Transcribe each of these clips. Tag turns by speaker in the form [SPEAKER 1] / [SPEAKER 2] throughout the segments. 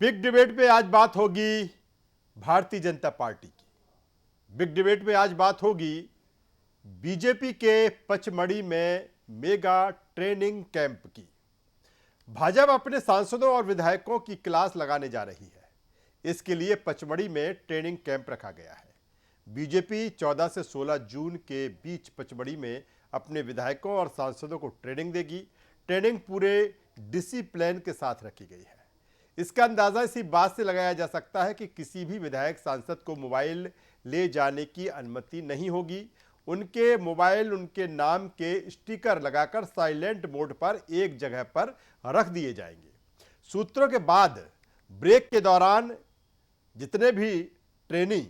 [SPEAKER 1] Big debate में आज बात होगी भारतीय जनता पार्टी की। बिग डिबेट में आज बात होगी बीजेपी के पचमढ़ी में मेगा ट्रेनिंग कैंप की। भाजपा अपने सांसदों और विधायकों की क्लास लगाने जा रही है। इसके लिए पचमढ़ी में ट्रेनिंग कैंप रखा गया है। बीजेपी 14 से 16 जून के बीच पचमढ़ी में अपने विधायकों और सांसदों को ट्रेनिंग देगी। ट्रेनिंग पूरे डिसिप्लिन के साथ रखी गई है। इसका अंदाजा इसी बात से लगाया जा सकता है कि किसी भी विधायक सांसद को मोबाइल ले जाने की अनुमति नहीं होगी। उनके मोबाइल उनके नाम के स्टिकर लगाकर साइलेंट मोड पर एक जगह पर रख दिए जाएंगे। सूत्रों के बाद ब्रेक के दौरान जितने भी ट्रेनी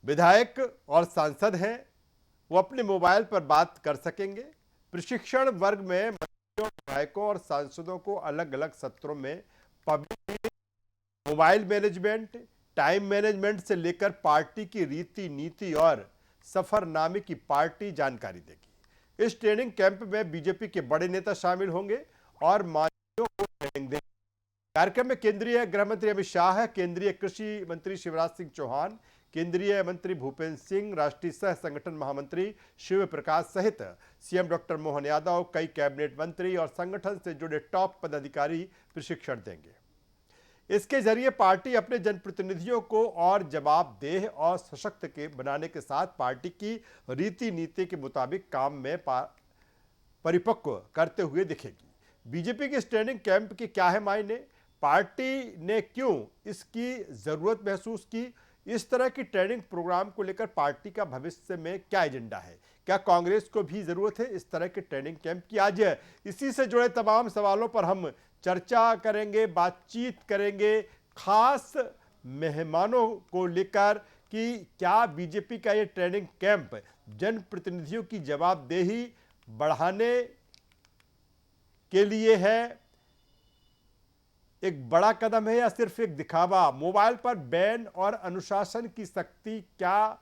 [SPEAKER 1] विधायक और सांसद हैं वो अपने मोबाइल पर बात कर सकेंगे। प्रशिक्षण वर्ग में मंत्रियों, विधायकों और सांसदों को अलग अलग सत्रों में public mobile management, time management से लेकर पार्टी की रीति नीति और सफरनामे की पार्टी जानकारी देगी। इस ट्रेनिंग कैंप में बीजेपी के बड़े नेता शामिल होंगे और मंत्रियों को ट्रेनिंग देंगे। कार्यक्रम में केंद्रीय गृह मंत्री अमित शाह, केंद्रीय कृषि मंत्री शिवराज सिंह चौहान, केंद्रीय मंत्री भूपेंद्र सिंह, राष्ट्रीय सह संगठन महामंत्री शिव प्रकाश सहित सीएम डॉक्टर मोहन यादव, कई कैबिनेट मंत्री और संगठन से जुड़े टॉप पदाधिकारी प्रशिक्षण देंगे। इसके जरिए पार्टी अपने जनप्रतिनिधियों को और जवाबदेह और सशक्त के बनाने के साथ पार्टी की रीति नीति के मुताबिक काम में परिपक्व करते हुए दिखेगी। बीजेपी के इस ट्रेनिंग कैंप के क्या है मायने, पार्टी ने क्यों इसकी जरूरत महसूस की, इस तरह की ट्रेनिंग प्रोग्राम को लेकर पार्टी का भविष्य में क्या एजेंडा है, क्या कांग्रेस को भी जरूरत है इस तरह के ट्रेनिंग कैंप की, आज इसी से जुड़े तमाम सवालों पर हम चर्चा करेंगे, बातचीत करेंगे खास मेहमानों को लेकर कि क्या बीजेपी का ये ट्रेनिंग कैंप जनप्रतिनिधियों की जवाबदेही बढ़ाने के लिए है, एक बड़ा कदम है या सिर्फ एक दिखावा। मोबाइल पर बैन और अनुशासन की शक्ति क्या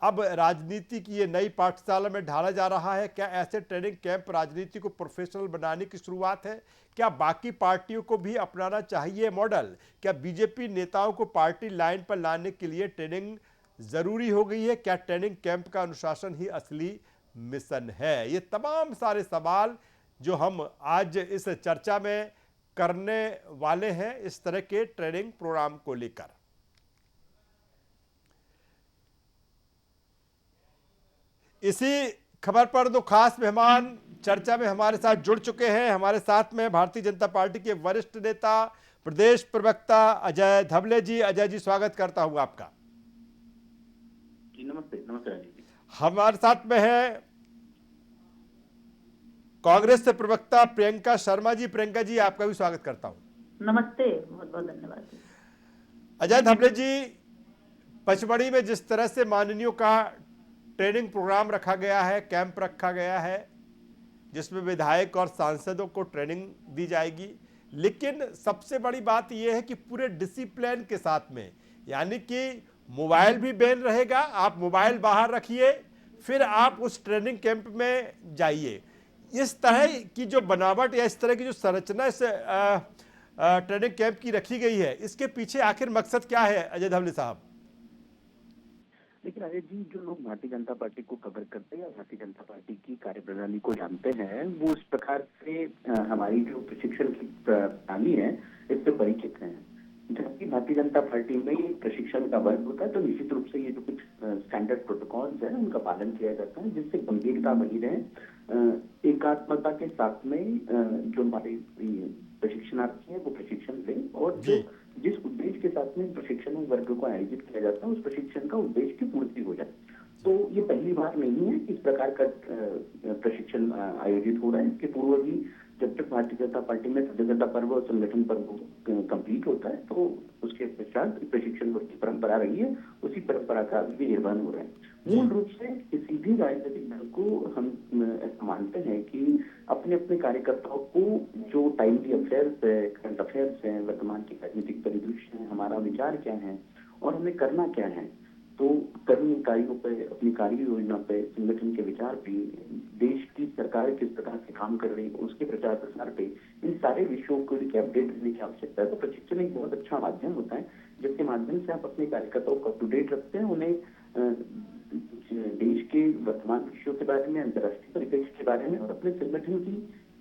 [SPEAKER 1] अब राजनीति की ये नई पाठशाला में ढाला जा रहा है? क्या ऐसे ट्रेनिंग कैंप राजनीति को प्रोफेशनल बनाने की शुरुआत है? क्या बाकी पार्टियों को भी अपनाना चाहिए मॉडल? क्या बीजेपी नेताओं को पार्टी लाइन पर लाने के लिए ट्रेनिंग जरूरी हो गई है? क्या ट्रेनिंग कैंप का अनुशासन ही असली मिशन है? ये तमाम सारे सवाल जो हम आज इस चर्चा में करने वाले हैं इस तरह के ट्रेनिंग प्रोग्राम को लेकर। इसी खबर पर दो खास मेहमान चर्चा में हमारे साथ जुड़ चुके हैं। हमारे साथ में भारतीय जनता पार्टी के वरिष्ठ नेता, प्रदेश प्रवक्ता अजय धबले जी। अजय जी, स्वागत करता हूं आपका।
[SPEAKER 2] जी नमस्ते। नमस्ते जी।
[SPEAKER 1] हमारे साथ में है कांग्रेस से प्रवक्ता प्रियंका शर्मा जी। प्रियंका जी, आपका भी स्वागत करता हूं।
[SPEAKER 3] नमस्ते, बहुत बहुत धन्यवाद।
[SPEAKER 1] अजय धबले जी, पचमढ़ी में जिस तरह से माननीयों का ट्रेनिंग प्रोग्राम रखा गया है, कैंप रखा गया है जिसमें विधायक और सांसदों को ट्रेनिंग दी जाएगी, लेकिन सबसे बड़ी बात यह है कि पूरे डिसिप्लिन के साथ में, यानी कि मोबाइल भी बैन रहेगा, आप मोबाइल बाहर रखिए फिर आप उस ट्रेनिंग कैंप में जाइए। इस तरह की जो बनावट या इस तरह की जो संरचना इस ट्रेनिंग कैंप की रखी गई है, इसके पीछे आखिर मकसद क्या है अजय धबले साहब?
[SPEAKER 2] लेकिन अजय जी, जो लोग भारतीय जनता पार्टी को कवर करते हैं या भारतीय जनता पार्टी की कार्यप्रणाली को जानते हैं, वो इस प्रकार से हमारी जो प्रशिक्षण की प्रणाली है इससे परिचित हैं। जबकि भारतीय जनता पार्टी में प्रशिक्षण का वर्ग होता है तो निश्चित रूप से ये जो कुछ स्टैंडर्ड प्रोटोकॉल्स हैं उनका पालन किया जाता है, जिससे गंभीरता बनी रहे, एकात्मता के साथ में जो हमारे प्रशिक्षणार्थी हैं वो प्रशिक्षण लें और जो जिस उद्देश्य के साथ में प्रशिक्षण वर्ग को आयोजित किया जाता है उस प्रशिक्षण का उद्देश्य की पूर्ति हो जाए। तो ये पहली बार नहीं है कि इस प्रकार का प्रशिक्षण आयोजित हो रहा है। इसके पूर्व भी जब तक भारतीय जनता पार्टी में सदस्यता पर्व और संगठन पर्व कंप्लीट होता है तो उसके पश्चात प्रशिक्षण की परंपरा रही है, उसी परंपरा का भी निर्वहन हो रहा है। मूल रूप से किसी भी राजनीतिक दल को हम ऐसा मानते हैं कि अपने अपने कार्यकर्ताओं को जो टाइमली अफेयर्स है, करंट अफेयर्स है, वर्तमान की राजनीतिक परिदृश्य है, हमारा विचार क्या है और हमें करना क्या है, तो कर्म इकाइयों पे, अपनी कार्य योजना पे, संगठन के विचार पे, देश की सरकार किस प्रकार से काम कर रही है उसके प्रचार प्रसार पे, इन सारे विषयों को लेकर अपडेट रहने की आवश्यकता है। तो प्रशिक्षण एक बहुत अच्छा माध्यम होता है जिसके माध्यम से आप अपने कार्यकर्ताओं को अप टू डेट रखते हैं, उन्हें देश के वर्तमान विषयों के बारे में, अंतर्राष्ट्रीय परिप्रेक्ष्य के बारे में और अपने संगठन की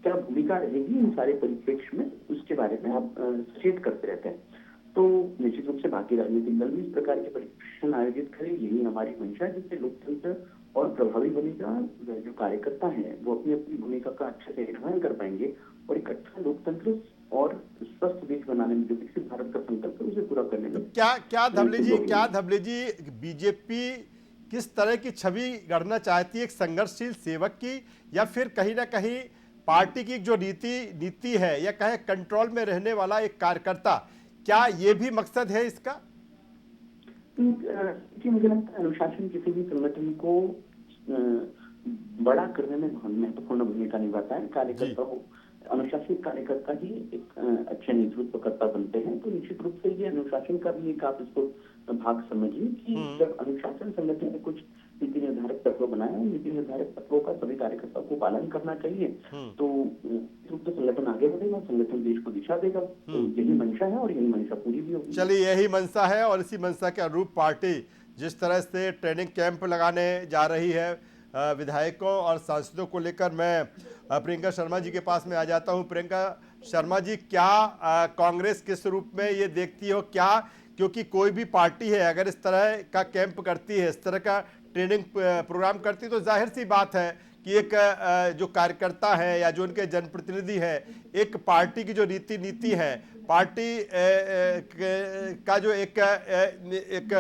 [SPEAKER 2] क्या भूमिका रहेगी इन सारे परिप्रेक्ष्य में, उसके बारे में आप सचेत करते रहते हैं। तो निश्चित रूप से बाकी राजनीतिक दल भी इस प्रकार के प्रशिक्षण आयोजित करें, यही हमारी मंशा है, जिससे लोकतंत्र और प्रभावी बनेगा। जो कार्यकर्ता हैं वो अपनी अपनी भूमिका का अच्छे से निर्वहन कर पाएंगे और एक अच्छा लोकतंत्र और स्वस्थ देश बनाने में, जो विकसित भारत का संकल्प है, उसे पूरा करने में
[SPEAKER 1] क्या धबले जी बीजेपी किस तरह की छवि गढ़ना चाहती है, एक संघर्षशील सेवक की, या फिर कहीं ना कहीं पार्टी की जो नीति है या कहे कंट्रोल में रहने वाला एक कार्यकर्ता, क्या ये भी मकसद है इसका?
[SPEAKER 2] जी, मुझे लगता है अनुशासन किसी भी संगठन को बड़ा करने में महत्वपूर्ण भूमिका निभाता है। कार्यकर्ता हो, अनुशासित कार्यकर्ता ही एक अच्छे नेतृत्वकर्ता बनते हैं। तो निश्चित रूप से ये अनुशासन का भी एक, आप इसको भाग समझिए कि जब अनुशासन संगठन ने कुछ नीति निर्धारक तत्व बनाए, नीति निर्धारक तत्वों का सभी कार्यकर्ताओं को पालन करना चाहिए, तो रूप से संगठन आगे बढ़ेगा, संगठन देश को दिशा देगा। तो यही मंशा है और यही मंशा पूरी भी होगी।
[SPEAKER 1] चलिए, यही मंशा है और इसी मंशा के अनुरूप पार्टी जिस तरह से ट्रेनिंग कैंप लगाने जा रही है विधायकों और सांसदों को लेकर, मैं प्रियंका शर्मा जी के पास में आ जाता हूं। प्रियंका शर्मा जी, क्या कांग्रेस किस रूप में ये देखती हो? क्या, क्योंकि कोई भी पार्टी है अगर इस तरह का कैंप करती है, इस तरह का ट्रेनिंग प्रोग्राम करती है, तो जाहिर सी बात है कि एक जो कार्यकर्ता है या जो उनके जनप्रतिनिधि है, एक पार्टी की जो नीति है, पार्टी का जो एक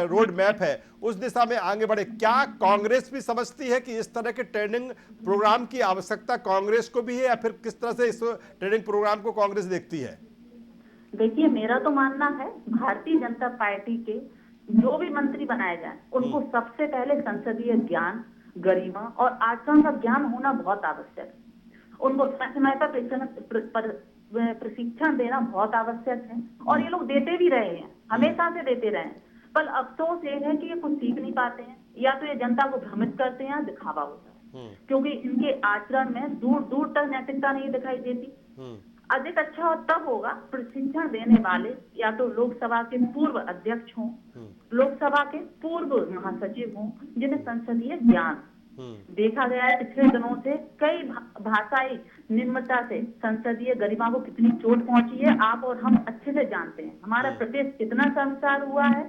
[SPEAKER 1] रोड मैप है, उस दिशा में आगे बढ़े। क्या कांग्रेस भी समझती है कि इस तरह के ट्रेनिंग प्रोग्राम की आवश्यकता कांग्रेस को भी है, या फिर किस तरह से इस ट्रेनिंग प्रोग्राम को कांग्रेस देखती है?
[SPEAKER 3] देखिए, मेरा तो मानना है भारतीय जनता पार्टी के जो भी मंत्री बनाए जाए उनको सबसे पहले संसदीय ज्ञान, गरिमा और आचरण का ज्ञान होना बहुत आवश्यक है। उनको समय पर प्रशिक्षण देना बहुत आवश्यक है और ये लोग देते भी रहे हैं, हमेशा से देते रहे हैं। पर अफसोस ये है कि ये कुछ सीख नहीं पाते हैं, या तो ये जनता को भ्रमित करते हैं, दिखावा होता है, क्योंकि इनके आचरण में दूर दूर तक नैतिकता नहीं दिखाई देती। अधिक अच्छा तब होगा प्रशिक्षण देने वाले या तो लोकसभा के पूर्व अध्यक्ष हों, लोकसभा के पूर्व महासचिव हों, जिन्हें संसदीय ज्ञान। देखा गया है पिछले दिनों से कई भाषाई निम्नता से संसदीय गरिमा को कितनी चोट पहुंची है, आप और हम अच्छे से जानते हैं। हमारा प्रदेश कितना शर्मसार हुआ है,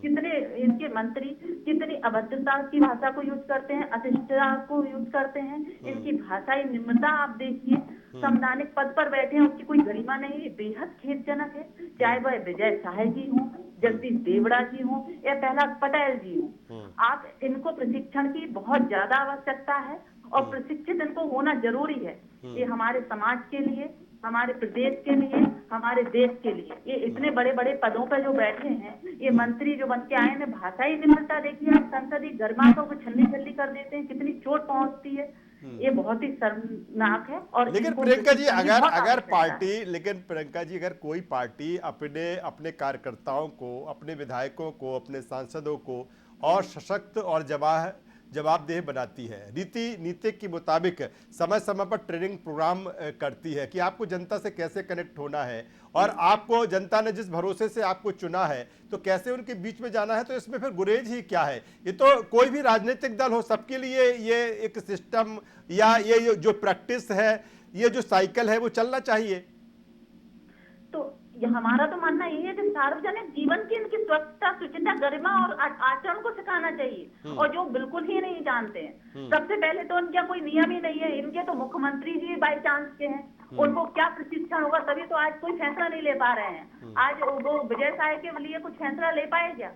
[SPEAKER 3] कितने इनके मंत्री कितनी अभद्रता की भाषा को यूज करते हैं, अशिष्टता को यूज करते हैं। इनकी भाषाई निम्नता आप देखिए, संवैधानिक पद पर बैठे हैं, उसकी कोई गरिमा नहीं है, बेहद खेदजनक है। चाहे वह विजय शाह जी हों, जगदीश देवड़ा जी हों या प्रहलाद पटेल जी हों, आप इनको प्रशिक्षण की बहुत ज्यादा आवश्यकता है और प्रशिक्षित इनको होना जरूरी है। ये हमारे समाज के लिए, हमारे प्रदेश के लिए, हमारे देश के लिए, ये इतने बड़े बड़े पदों पर जो बैठे हैं, ये मंत्री जो बन के आए हैं, भाषाई निम्रता देखिए, आप संसदीय गरिमा को छलनी छल्ली कर देते हैं, कितनी चोट पहुंचती है। ये बहुत ही शर्मनाक है। और
[SPEAKER 1] लेकिन प्रियंका जी, अगर कोई पार्टी अपने कार्यकर्ताओं को, अपने विधायकों को, अपने सांसदों को और सशक्त और जवाबदेह बनाती है, नीति के मुताबिक समय समय पर ट्रेनिंग प्रोग्राम करती है कि आपको जनता से कैसे कनेक्ट होना है, और आपको जनता ने जिस भरोसे से आपको चुना है तो कैसे उनके बीच में जाना है, तो इसमें फिर गुरेज ही क्या है? ये तो कोई भी राजनीतिक दल हो, सबके लिए ये एक सिस्टम या ये जो प्रैक्टिस है, ये जो साइकिल है, वो चलना चाहिए।
[SPEAKER 3] तो हमारा तो मानना यही है कि सार्वजनिक जीवन की इनकी स्वच्छता, शुचिता, गरिमा और आचरण को सिखाना चाहिए। और जो बिल्कुल ही नहीं जानते हैं, सबसे पहले तो इनका कोई नियम ही नहीं है। इनके तो मुख्यमंत्री जी बाई चांस के हैं, उनको क्या प्रशिक्षण होगा? तभी तो आज कोई फैसला नहीं ले पा रहे हैं। आज वो विजय शाह के लिए कुछ फैसला ले पाए क्या?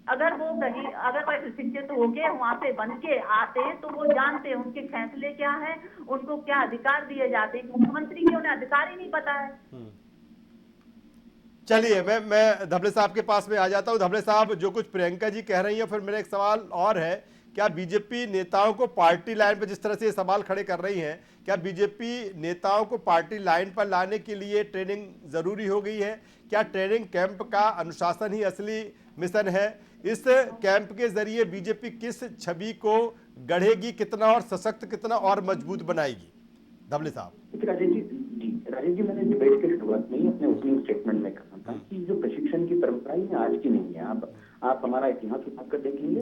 [SPEAKER 3] अगर वो कहीं, अगर कोई प्रशिक्षित होके वहां पे बन के आते तो वो जानते हैं उनके फैसले क्या है, उनको क्या अधिकार दिए जाते हैं। मुख्यमंत्री के उन्हें अधिकार ही नहीं पता है।
[SPEAKER 1] चलिए, मैं धबले साहब के पास में आ जाता हूं। धबले साहब, जो कुछ प्रियंका जी कह रही है, फिर मेरा एक सवाल और है क्या बीजेपी नेताओं को पार्टी लाइन पर, जिस तरह से ये सवाल खड़े कर रही हैं, क्या बीजेपी नेताओं को पार्टी लाइन पर लाने के लिए ट्रेनिंग जरूरी हो गई है? क्या ट्रेनिंग कैंप का अनुशासन ही असली मिशन है? इस कैंप के जरिए बीजेपी किस छवि को गढ़ेगी, कितना और सशक्त, कितना और मजबूत बनाएगी? धवले साहब।
[SPEAKER 2] राजेश जी, मैंने डिबेट की शुरुआत में ही अपने ओपनिंग स्टेटमेंट में कहा था कि जो प्रशिक्षण की परंपरा है आज की नहीं है। आप हमारा इतिहास उठाकर देखेंगे,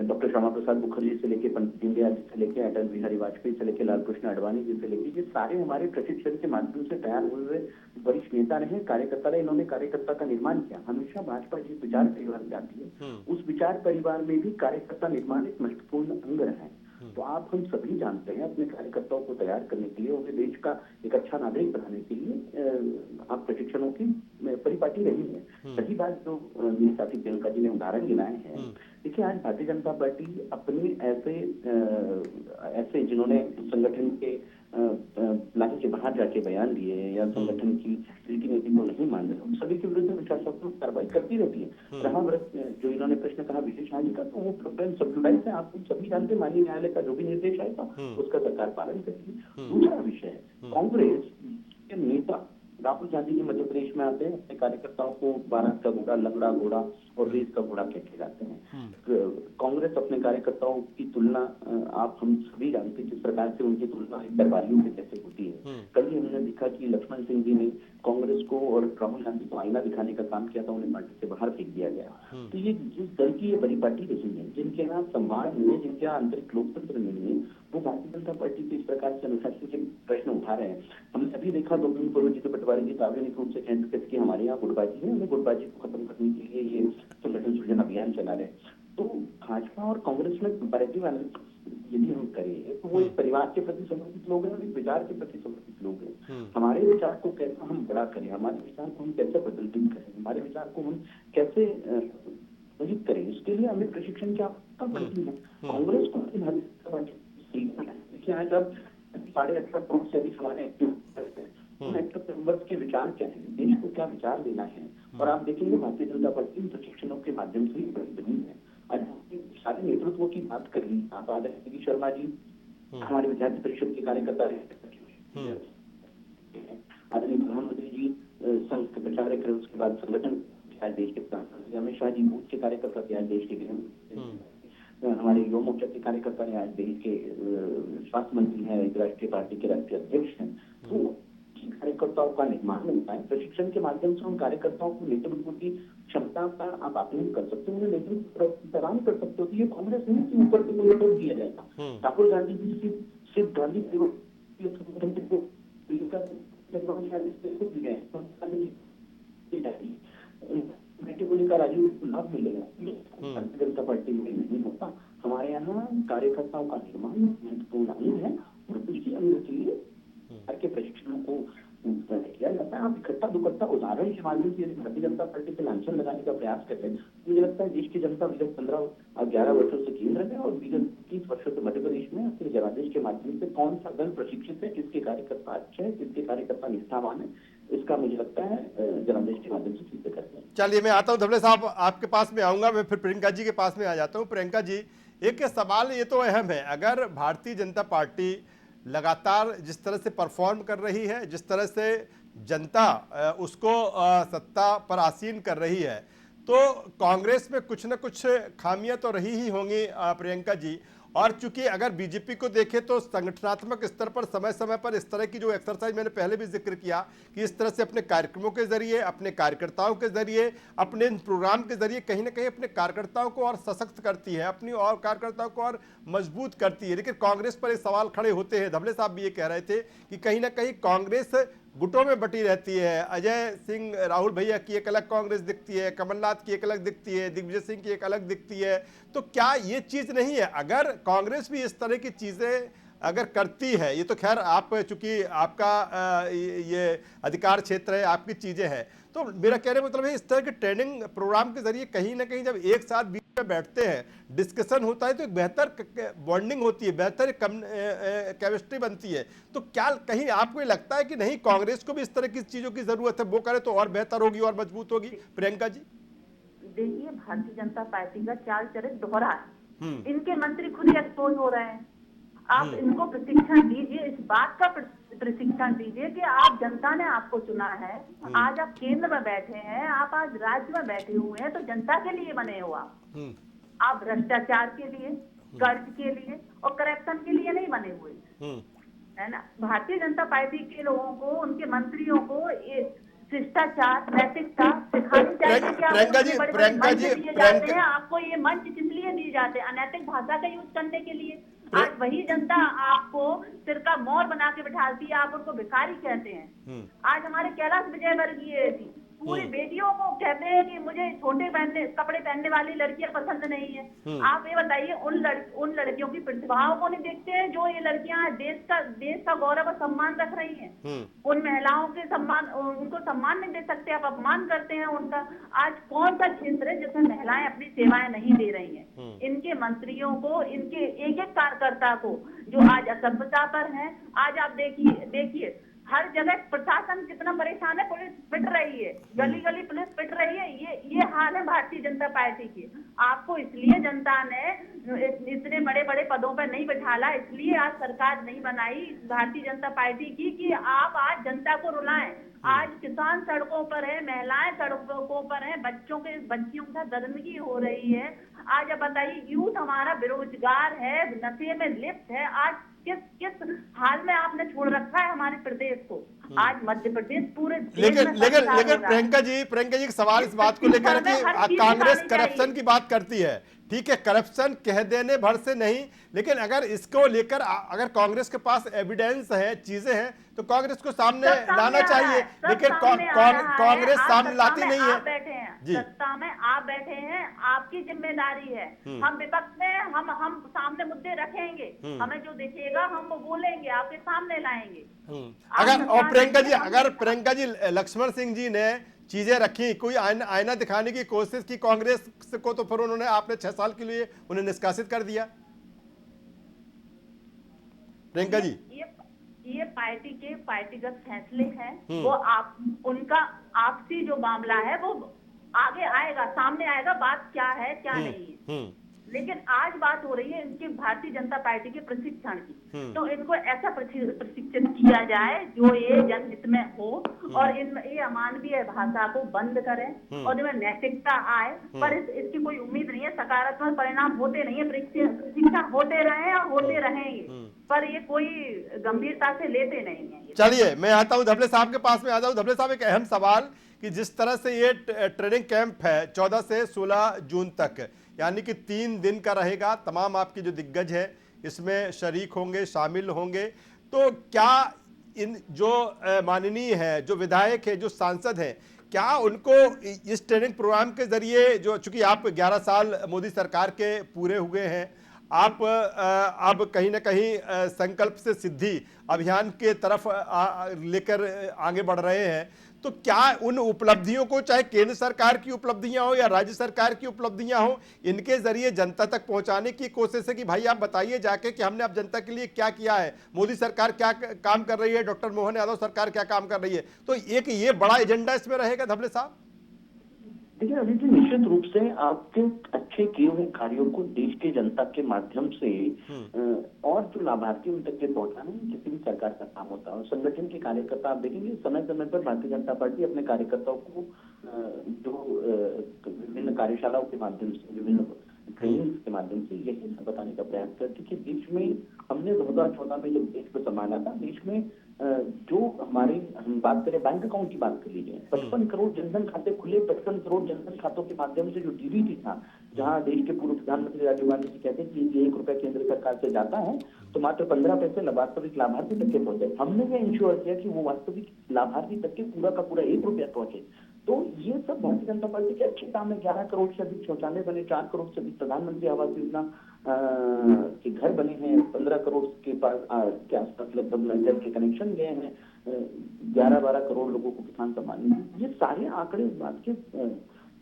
[SPEAKER 2] डॉक्टर श्यामा प्रसाद मुखर्जी से लेके पंडित दीनदयाल जी से लेके अटल बिहारी वाजपेयी से लेके लाल कृष्ण आडवाणी जी से लेके, ये सारे हमारे प्रशिक्षण के माध्यम से तैयार हुए वरिष्ठ नेता रहे, कार्यकर्ता रहे। इन्होंने कार्यकर्ता का निर्माण किया। हमेशा भाजपा जिस विचार परिवार में आती है, उस विचार परिवार में भी कार्यकर्ता निर्माण एक महत्वपूर्ण अंग है। तो आप हम सभी जानते हैं, अपने कार्यकर्ताओं को तैयार करने के लिए, उन्हें देश का एक अच्छा नागरिक बनाने के लिए आप प्रशिक्षणों की परिपाटी रही है। सही बात जो मेरे साथी प्रियंका जी ने उदाहरण गिनाए हैं, देखिए आज भारतीय जनता पार्टी अपने ऐसे जिन्होंने संगठन के लाइन के बाहर जाके बयान दिए या संगठन की रीति नीति को नहीं मान रहे, सभी के विरुद्ध विचारात्मक कार्रवाई करती रहती है। रहा जो इन्होंने प्रश्न कहा विशेष हानि का, तो वो प्रोग्राम सबजुडाइज है। आप सभी जानते, माननीय न्यायालय का जो भी निर्देश आएगा उसका सरकार पालन करेगी। दूसरा विषय है, कांग्रेस के नेता राहुल गांधी जी मध्य प्रदेश में आते हैं, अपने कार्यकर्ताओं को बारात का घोड़ा, लंगड़ा घोड़ा और रेस का घोड़ा कहते जाते हैं। कांग्रेस अपने कार्यकर्ताओं की तुलना, आप हम सभी जानते हैं किस प्रकार से उनकी तुलना दरबारियों के जैसे होती है। कल ही हमने देखा कि लक्ष्मण सिंह जी ने कांग्रेस को और राहुल गांधी को आईना दिखाने का काम किया था, उन्हें पार्टी से बाहर फेंक दिया गया। तो ये जिस दल की ये परिपाटी रही है, जिनके यहाँ संवाद नहीं है, जिनके यहाँ आंतरिक लोकतंत्र नहीं है, वो भारतीय जनता पार्टी के इस प्रकार से अनुशासन के प्रश्न उठा रहे हैं। हमने अभी देखा 2 दिन पूर्व जीतू पटवारी जी सार्वजनिक रूप से कहते थे कि हमारे यहाँ गुटबाजी है, हमें गुटबाजी को खत्म करने के लिए ये संगठन सृजन अभियान चला रहे। तो भाजपा और कांग्रेस में कंपैरेटिव यदि हम करें तो वो एक परिवार के प्रति समर्पित लोग हैं और एक विचार के प्रति समर्पित लोग हैं। हमारे विचार को कैसे हम बड़ा करें, हमारे विचार को हम कैसे प्रदर्शित करें, हमारे विचार को हम कैसे विजित करें, इसके लिए हमें प्रशिक्षण की आवश्यकता पड़ती है। कांग्रेस को देखिए आज अब 18.5 करोड़ से अधिक हमारे मेंबर्स के विचार क्या है, देश को क्या विचार देना है, और आप देखेंगे भारतीय जनता पार्टी प्रशिक्षणों के माध्यम से ही बड़ी बनी है। आज सारे नेतृत्व की बात कर ली, आप आदरणीय शर्मा जी हमारे विद्यार्थी परिषद के कार्यकर्ता रहे, आदरणीय प्रधानमंत्री जी संघ के प्रचारक रहे, उसके बाद संगठन देश के प्रधानमंत्री अमित शाह जी बूथ के कार्यकर्ता थे, आज देश के गृह हमारे युवा मोर्चा के कार्यकर्ता है, आज देश के स्वास्थ्य मंत्री हैं, एक राष्ट्रीय पार्टी के राष्ट्रीय अध्यक्ष हैं। तो कार्यकर्ताओं का निर्माण होता है। प्रशिक्षण के माध्यम से उन कार्यकर्ताओं को नेतृत्व की क्षमता का आप आकलन कर सकते हो, उन्हें नेतृत्व प्रदान कर सकते हो। तो ये कांग्रेस नहीं कि ऊपर से कोई टोक दिया जाएगा। राहुल गांधी जी सिर्फ गांधी का राजीव को लाभ मिलेगा, भारतीय जनता पार्टी में नहीं होता। हमारे यहाँ कार्यकर्ताओं का निर्माण महत्वपूर्ण अंग है और इसी अंग के लिए के प्रशिक्षणों को किया जाता है। आप इकट्ठा दुकट्टा उदाहरण के माध्यम से यदि भारतीय जनता पार्टी पे लांछन लगाने का प्रयास करते हैं, मुझे लगता है देश की जनता विगत 15-11 वर्षों से केंद्र में और विगत 30 वर्षों से मध्य प्रदेश में अपने जनादेश के माध्यम से कौन सा दल प्रशिक्षित है, किसके कार्यकर्ता अच्छे हैं, किसके कार्यकर्ता निष्ठावान है, इसका मुझे लगता है जनादेश के माध्यम से सिद्ध करते हैं।
[SPEAKER 1] चलिए मैं आता हूँ धवले साहब, आपके पास में आऊंगा, मैं फिर प्रियंका जी के पास में आ जाता हूँ। प्रियंका जी, एक सवाल ये तो अहम है, अगर भारतीय जनता पार्टी लगातार जिस तरह से परफॉर्म कर रही है, जिस तरह से जनता उसको सत्ता पर आसीन कर रही है, तो कांग्रेस में कुछ न कुछ खामियां तो रही ही होंगी प्रियंका जी। और चूंकि अगर बीजेपी को देखें तो संगठनात्मक स्तर पर समय समय पर इस तरह की जो एक्सरसाइज मैंने पहले भी जिक्र किया कि इस तरह से अपने कार्यक्रमों के जरिए, अपने कार्यकर्ताओं के जरिए, अपने प्रोग्राम के जरिए कहीं ना कहीं अपने कार्यकर्ताओं को और सशक्त करती है, अपनी और कार्यकर्ताओं को और मजबूत करती है। लेकिन कांग्रेस पर एक सवाल खड़े होते हैं, धवले साहब भी ये कह रहे थे कि कहीं ना कहीं कांग्रेस गुटों में बटी रहती है। अजय सिंह राहुल भैया की एक अलग कांग्रेस दिखती है, कमलनाथ की एक अलग दिखती है, दिग्विजय सिंह की एक अलग दिखती है। तो क्या ये चीज नहीं है? अगर कांग्रेस भी इस तरह की चीजें अगर करती है, ये तो खैर आप चूंकि आपका ये अधिकार क्षेत्र है, आपकी चीजें हैं, तो मेरा कहने का मतलब है इस तरह के ट्रेनिंग प्रोग्राम के जरिए कहीं ना कहीं जब एक साथ बीच में बैठते हैं, डिस्कशन होता है, तो एक बेहतर बॉन्डिंग होती है, बेहतर केमिस्ट्री बनती है। तो क्या कहीं आपको लगता है कि नहीं कांग्रेस को भी इस तरह की चीजों की जरूरत है, वो करे तो और बेहतर होगी और मजबूत होगी? प्रियंका जी,
[SPEAKER 3] देखिए भारतीय जनता पार्टी का चाल चरित्र दोहरा है। इनके मंत्री खुद ही एक्सपोज हो रहे हैं। आप इनको प्रशिक्षण दीजिए, इस बात का प्रशिक्षण दीजिए कि आप, जनता ने आपको चुना है, आज आप केंद्र में बैठे हैं, आप आज राज्य में बैठे हुए हैं, तो जनता के लिए बने हो आप भ्रष्टाचार के लिए, कर्ज के लिए और करप्शन के लिए नहीं बने हुए, है ना। भारतीय जनता पार्टी के लोगों को, उनके मंत्रियों को ये शिष्टाचार, नैतिकता सिखानी चाहिए कि
[SPEAKER 1] प्रियंका जी, प्रियंका जी,
[SPEAKER 3] जाते हैं, आपको ये मंच किस लिए दिए जाते हैं? अनैतिक भाषा का यूज करने के लिए। आज वही जनता आपको सिर का मोर बना के बिठाती है, आप उनको भिखारी कहते हैं। आज हमारे कैलाश विजयवर्गीय जी पूरी बेटियों को कहते हैं कि मुझे छोटे कपड़े पहनने वाली लड़कियां पसंद नहीं है। आप ये बताइए, उन लड़कियों की प्रतिभाओं को नहीं देखते हैं जो ये लड़कियां देश का गौरव और सम्मान रख रही हैं। उन महिलाओं के उनको सम्मान नहीं दे सकते, आप अपमान करते हैं उनका। आज कौन सा क्षेत्र है जिसमें महिलाएं अपनी सेवाएं नहीं दे रही हैं? इनके मंत्रियों को, इनके एक एक कार्यकर्ता को जो आज असभ्यता पर है, आज आप देखिए हर जगह प्रशासन कितना परेशान है, पुलिस पिट रही है, गली गली पुलिस पिट रही है। ये हाल है भारतीय जनता पार्टी की। आपको इसलिए जनता ने इतने बड़े बड़े पदों पर नहीं बैठाला, इसलिए आज सरकार नहीं बनाई भारतीय जनता पार्टी की कि आप आज जनता को रुलाएं। आज किसान सड़कों पर है, महिलाएं सड़कों पर है, बच्चियों के साथ दरिंदगी हो रही है। आज अब बताइए, यूथ हमारा बेरोजगार है, नशे में लिप्त है। आज किस हाल में आपने छोड़ रखा है हमारे प्रदेश को? आज मध्य प्रदेश पूरे
[SPEAKER 1] लेकिन प्रियंका जी एक सवाल इस बात को लेकर कि कांग्रेस करप्शन की बात करती है। ठीक है, करप्शन कह देने भर से नहीं, लेकिन अगर इसको लेकर अगर कांग्रेस के पास एविडेंस है, चीजें हैं, तो कांग्रेस को सामने लाना चाहिए, लेकिन कांग्रेस सामने लाती नहीं है।
[SPEAKER 3] बैठे हैं सत्ता में, आप बैठे हैं, आपकी जिम्मेदारी है। हम विपक्ष में, हम सामने मुद्दे रखेंगे, हमें जो दिखेगा हम वो बोलेंगे, आपके सामने लाएंगे।
[SPEAKER 1] और प्रियंका जी लक्ष्मण सिंह जी ने चीजें रखी, कोई आईना दिखाने की कोशिश की कांग्रेस को, तो फिर उन्होंने आपने 6 साल के लिए उन्हें निष्कासित कर दिया। प्रियंका जी,
[SPEAKER 3] ये पार्टी के पार्टीगत फैसले हैं, वो उनका आपसी जो मामला है वो आगे आएगा, सामने आएगा, बात क्या है क्या नहीं है। लेकिन आज बात हो रही है इनकी भारतीय जनता पार्टी के प्रशिक्षण की, तो इनको ऐसा प्रशिक्षित किया जाए जो ये जनहित में हो और ये अमानवीय भाषा को बंद करें और इनमें नैतिकता आए। पर इसकी कोई उम्मीद नहीं है, सकारात्मक परिणाम होते नहीं है, प्रशिक्षण होते रहे और होते रहेंगे, पर ये कोई गंभीरता से लेते नहीं है।
[SPEAKER 1] चलिए, मैं आता हूं धबले साहब के पास में आ जाऊं। धबले साहब, एक अहम सवाल कि जिस तरह से ये ट्रेनिंग कैंप है 14 से 16 जून तक, यानी कि 3 दिन का रहेगा, तमाम आपके जो दिग्गज है इसमें शरीक होंगे, शामिल होंगे, तो क्या इन जो माननीय है, जो विधायक है, जो सांसद हैं, क्या उनको इस ट्रेनिंग प्रोग्राम के जरिए, जो चूंकि आप 11 साल मोदी सरकार के पूरे हुए हैं, आप अब कहीं ना कहीं संकल्प से सिद्धि अभियान के तरफ लेकर आगे बढ़ रहे हैं, तो क्या उन उपलब्धियों को, चाहे केंद्र सरकार की उपलब्धियां हो या राज्य सरकार की उपलब्धियां हो, इनके जरिए जनता तक पहुंचाने की कोशिश है कि भाई आप बताइए जाके कि हमने अब जनता के लिए क्या किया है, मोदी सरकार क्या काम कर रही है, डॉक्टर मोहन यादव सरकार क्या काम कर रही है? तो एक ये बड़ा एजेंडा इसमें रहेगा धबले साहब।
[SPEAKER 2] देखिए अभी जी, निश्चित रूप से आपके अच्छे किए हुए कार्यों को देश की जनता के माध्यम से और जो लाभार्थी उन तक के पहुंचाना किसी भी सरकार का काम होता है। और संगठन के कार्यकर्ता आप देखेंगे समय समय पर भारतीय जनता पार्टी अपने कार्यकर्ताओं को जो विभिन्न कार्यशालाओं के माध्यम से, विभिन्न ट्रेनिंग के माध्यम से यही बताने का प्रयास करती कि देश में हमने 2014 में जब देश को संभाला था, देश में जो हमारे, हम बात करें बैंक अकाउंट की बात कर लीजिए, 55 करोड़ जनधन खाते खुले, 55 करोड़ जनधन खातों के माध्यम से जो डीबीटी था, जहां देश के पूर्व प्रधानमंत्री राजीव गांधी जी कहते हैं कि 1 रुपया केंद्र सरकार से जाता है तो मात्र 15 पैसे वास्तविक लाभार्थी तक के पहुंचे। हमने ये इंश्योर किया कि वो वास्तविक लाभार्थी तक के पूरा का पूरा 1 रुपया पहुंचे। तो ये सब भारतीय जनता पार्टी के अच्छे काम है। 11 करोड़ से अधिक शौचालय बने, 4 करोड़ से अधिक प्रधानमंत्री आवास योजना के घर बने हैं, 15 करोड़ के पास के आसपास लगभग नल के कनेक्शन गए हैं, 11-12 करोड़ लोगों को किसान सम्मान निधि। ये सारे आंकड़े इस बात के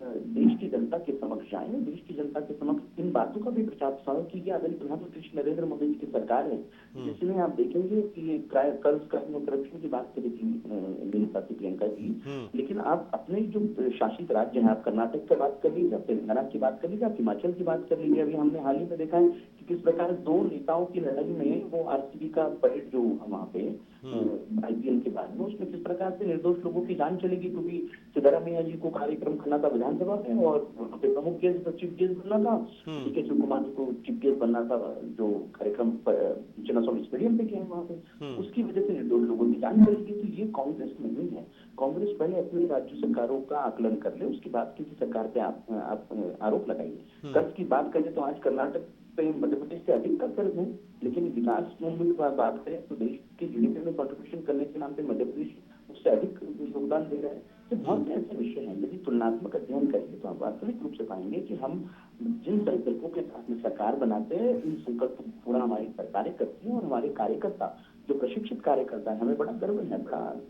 [SPEAKER 2] देश की जनता के समक्ष जाएं, देश की जनता के समक्ष इन बातों का भी प्रचार प्रसार कीजिए। आदरणीय प्रधानमंत्री श्री नरेंद्र मोदी जी की सरकार है, जिसमें आप देखेंगे कि कर्ज क्राइम और करप्शन की बात करी थी मेरी साथी प्रियंका जी, लेकिन आप अपने जो शासित राज्य है, आप कर्नाटक की बात कर लीजिए, आप तेलंगाना की बात कर लीजिए, आप हिमाचल की बात कर लीजिए। अभी हमने हाल ही में देखा है कि किस प्रकार दो नेताओं की लड़ाई में वो आरसीबी का परेड जो वहाँ पे आईपीएल के बाद में, उसमें किस प्रकार से निर्दोष लोगों की जान चलेगी, क्योंकि सिद्धरामैया जी को कार्यक्रम करना था विधानसभा में और वहाँ पे प्रमुख गेस्ट चीफ गेस्ट बनना था, डीके शिव कुमार जी को चीफ गेस्ट बनना था, जो कार्यक्रम चिन्नास्वामी स्टेडियम पे किया है वहाँ पे, उसकी वजह से निर्दोष लोगों की जान चलेगी। तो ये कांग्रेस नहीं है। कांग्रेस पहले अपनी राज्य सरकारों का आकलन कर ले, उसके बाद किसी सरकार पे आप आरोप लगाइए। कर्ज की बात करें तो आज कर्नाटक पे मध्य प्रदेश से अधिक का कर्ज है, लेकिन विकास मूवमेंट की बात करें तो देश की जीडीपी में कंट्रीब्यूशन करने के नाम पे मध्य प्रदेश उससे अधिक योगदान दे रहा है। तो बहुत से ऐसे विषय हैं, यदि तुलनात्मक अध्ययन करेंगे तो आप वास्तविक रूप से पाएंगे कि हम जिन संकल्पों के साथ में सरकार बनाते हैं, इन संकल्पों को पूरा हमारी सरकारें करती हैं और हमारे कार्यकर्ता जो प्रशिक्षित कार्यकर्ता है, हमें बड़ा गर्व है,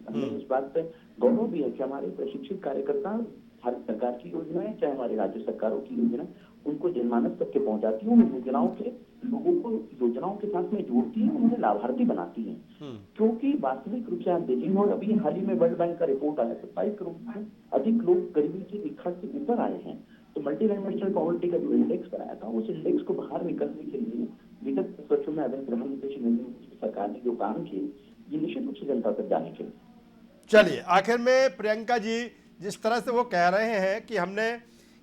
[SPEAKER 2] हमें इस बात पे गौरव भी है कि हमारे प्रशिक्षित कार्यकर्ता भारत सरकार की योजनाएं चाहे हमारी राज्य सरकारों की योजना उनको जनमानस तक के पहुंचाती है, उन योजनाओं के लोगों को योजनाओं के साथ में जोड़ती है, उन्हें लाभार्थी बनाती है। क्योंकि वास्तविक रूप से आप देखेंगे, और अभी हाल ही में वर्ल्ड बैंक का रिपोर्ट आया, 27 करोड़ से अधिक लोग गरीबी की रेखा से ऊपर आए हैं। तो मल्टी डायमेंशनल पॉवर्टी का जो इंडेक्स बनाया था, उस इंडेक्स को बाहर निकलने के लिए विगत 10 वर्षों में आदरणीय प्रधानमंत्री श्री नरेंद्र मोदी की सरकार ने जो काम किए, ये निश्चित रूप से जनता तक जाने चाहिए।
[SPEAKER 1] चलिए, आखिर में प्रियंका जी जिस तरह से वो कह रहे हैं कि हमने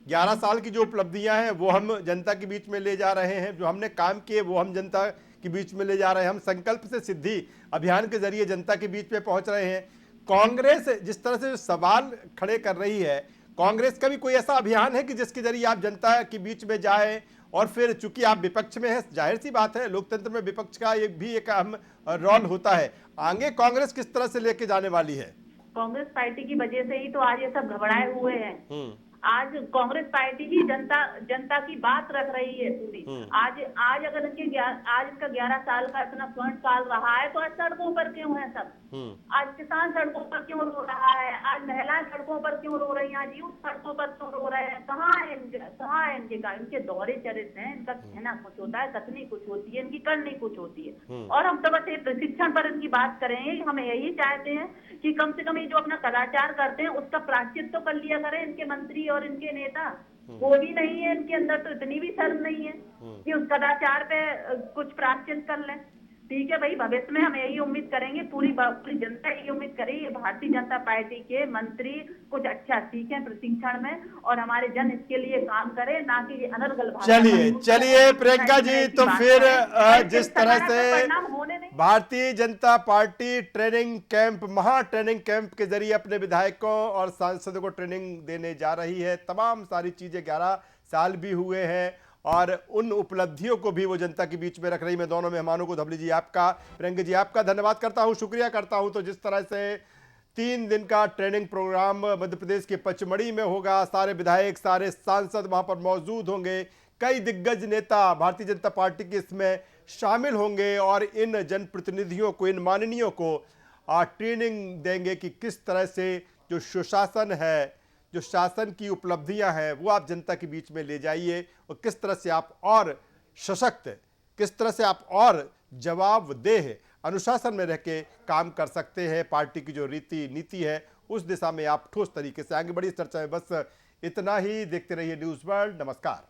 [SPEAKER 1] 11 साल की जो उपलब्धियां हैं वो हम जनता के बीच में ले जा रहे हैं, जो हमने काम किए वो हम जनता के बीच में ले जा रहे हैं, हम संकल्प से सिद्धि अभियान के जरिए जनता के बीच में पहुंच रहे हैं। कांग्रेस जिस तरह से सवाल खड़े कर रही है, कांग्रेस का भी कोई ऐसा अभियान है कि जिसके जरिए आप जनता के बीच में जाए? और फिर चूंकि आप विपक्ष में है, जाहिर सी बात है लोकतंत्र में विपक्ष का भी एक अहम रोल होता है, आगे कांग्रेस किस तरह से लेके जाने वाली है?
[SPEAKER 3] कांग्रेस पार्टी की वजह से ही तो आज ये सब घबराए हुए हैं। आज कांग्रेस पार्टी ही जनता की बात रख रही है पूरी। आज अगर आज इनका 11 साल का इतना स्वर्ण काल रहा है, तो आज सड़कों पर क्यों है सब? आज किसान सड़कों पर क्यों रो रहा है? आज महिलाएं सड़कों पर क्यों रो रही हैं? आज यूथ सड़कों पर क्यों रो रहे हैं? कहाँ है इनके दौरे चरित्र हैं, इनका कहना कुछ होता है, कथनी कुछ होती है, इनकी करनी कुछ होती है। और हम तो बस एक प्रशिक्षण पर इनकी बात करेंगे। हम यही चाहते हैं कि कम से कम ये जो अपना कदाचार करते हैं उसका प्रायश्चित तो कर लिया करें इनके मंत्री और इनके नेता। वो भी नहीं है इनके अंदर, तो इतनी भी शर्म नहीं है कि उस कदाचार पे कुछ प्रायश्चित कर लें। ठीक है भाई, भविष्य में हम यही उम्मीद करेंगे, पूरी जनता यही उम्मीद करेगी, भारतीय जनता पार्टी के मंत्री कुछ अच्छा सीखें प्रशिक्षण में और हमारे जन इसके लिए काम करें, ना कि अनर्गल भाषा।
[SPEAKER 1] चलिए प्रियंका जी, तो फिर जिस तरह से Bharatiya Janata party training camp, महा ट्रेनिंग कैंप के जरिए अपने विधायकों और सांसदों को ट्रेनिंग देने जा रही है, तमाम सारी चीजें 11 साल भी हुए हैं और उन उपलब्धियों को भी वो जनता के बीच में रख रही। मैं दोनों मेहमानों को, धवली जी आपका, प्रियंका जी आपका धन्यवाद करता हूं, शुक्रिया करता हूं। तो जिस तरह से 3 दिन का ट्रेनिंग प्रोग्राम मध्य प्रदेश के पचमढ़ी में होगा, सारे विधायक सारे सांसद वहां पर मौजूद होंगे, कई दिग्गज नेता भारतीय जनता पार्टी के इसमें शामिल होंगे और इन जनप्रतिनिधियों को, इन माननीयों को ट्रेनिंग देंगे कि किस तरह से जो सुशासन है, जो शासन की उपलब्धियां हैं, वो आप जनता के बीच में ले जाइए और किस तरह से आप और सशक्त, किस तरह से आप और जवाबदेह अनुशासन में रह के काम कर सकते हैं। पार्टी की जो रीति नीति है उस दिशा में आप ठोस तरीके से आगे बढ़ी। इस चर्चा में बस इतना ही। देखते रहिए न्यूज़ वर्ल्ड। नमस्कार।